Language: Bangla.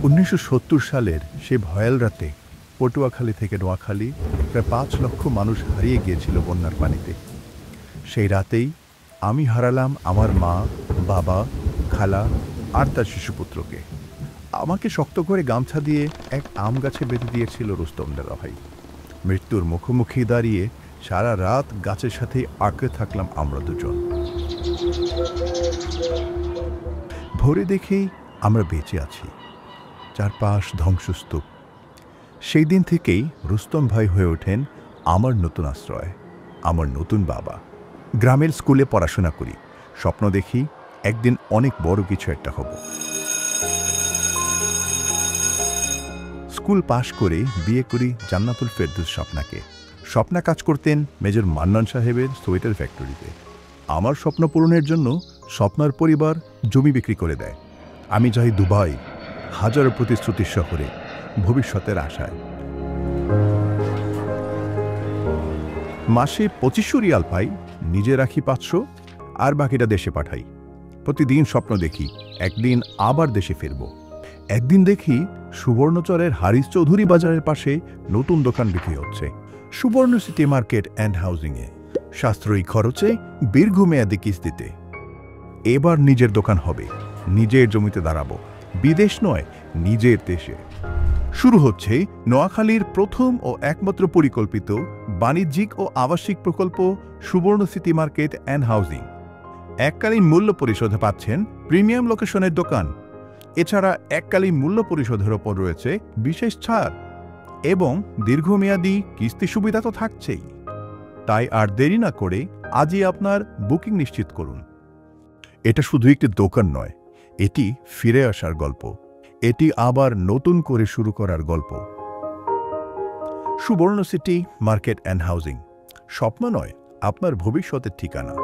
1970 সালের সে ভয়াল রাতে পটুয়াখালী থেকে নোয়াখালী প্রায় 5 লক্ষ মানুষ হারিয়ে গিয়েছিল বন্যার পানিতে। সেই রাতেই আমি হারালাম আমার মা, বাবা, খালা আর তার শিশুপুত্রকে। আমাকে শক্ত করে গামছা দিয়ে এক আম গাছে বেঁধে দিয়েছিল রুস্তমের ভাই। মৃত্যুর মুখোমুখি দাঁড়িয়ে সারা রাত গাছের সাথে আঁকড়ে থাকলাম আমরা দুজন। ভোরে দেখেই আমরা বেঁচে আছি, চারপাশ ধ্বংসস্তূপ। সেই দিন থেকেই রুস্তম ভাই হয়ে ওঠেন আমার নতুন আশ্রয়, আমার নতুন বাবা। গ্রামের স্কুলে পড়াশোনা করি, স্বপ্ন দেখি একদিন অনেক বড় কিছু একটা হব। স্কুল পাশ করে বিয়ে করি জান্নাতুল ফেরদৌস স্বপ্নাকে। স্বপ্না কাজ করতেন মেজর মান্নান সাহেবের সোয়েটার ফ্যাক্টরিতে। আমার স্বপ্ন পূরণের জন্য স্বপ্নার পরিবার জমি বিক্রি করে দেয়। আমি যাই দুবাই, হাজারো প্রতিশ্রুতির শহরে, ভবিষ্যতের আশায়। মাসে 2500 রিয়াল পাই, নিজে রাখি 500, আর বাকিটা দেশে পাঠাই। প্রতিদিন স্বপ্ন দেখি একদিন আবার দেশে ফিরব। একদিন দেখি সুবর্ণচরের হারিস চৌধুরী বাজারের পাশে নতুন দোকান বিক্রি হচ্ছে, সুবর্ণ সিটি মার্কেট অ্যান্ড হাউজিংয়ে, সাশ্রয়ী খরচে, দীর্ঘমেয়াদী কিস্তিতে। এবার নিজের দোকান হবে, নিজের জমিতে দাঁড়াবো, বিদেশ নয়, নিজের দেশে। শুরু হচ্ছে নোয়াখালীর প্রথম ও একমাত্র পরিকল্পিত বাণিজ্যিক ও আবাসিক প্রকল্প সুবর্ণ সিটি মার্কেট অ্যান্ড হাউজিং। এককালীন মূল্য পরিশোধে পাচ্ছেন প্রিমিয়াম লোকেশনের দোকান। এছাড়া এককালীন মূল্য পরিশোধের ওপর রয়েছে বিশেষ ছাড় এবং দীর্ঘমেয়াদী কিস্তি সুবিধা তো থাকছেই। তাই আর দেরি না করে আজই আপনার বুকিং নিশ্চিত করুন। এটা শুধু একটি দোকান নয়, এটি ফিরে আসার গল্প, এটি আবার নতুন করে শুরু করার গল্প। সুবর্ণ সিটি মার্কেট অ্যান্ড হাউজিং, স্বপ্ন নয়, আপনার ভবিষ্যতের ঠিকানা।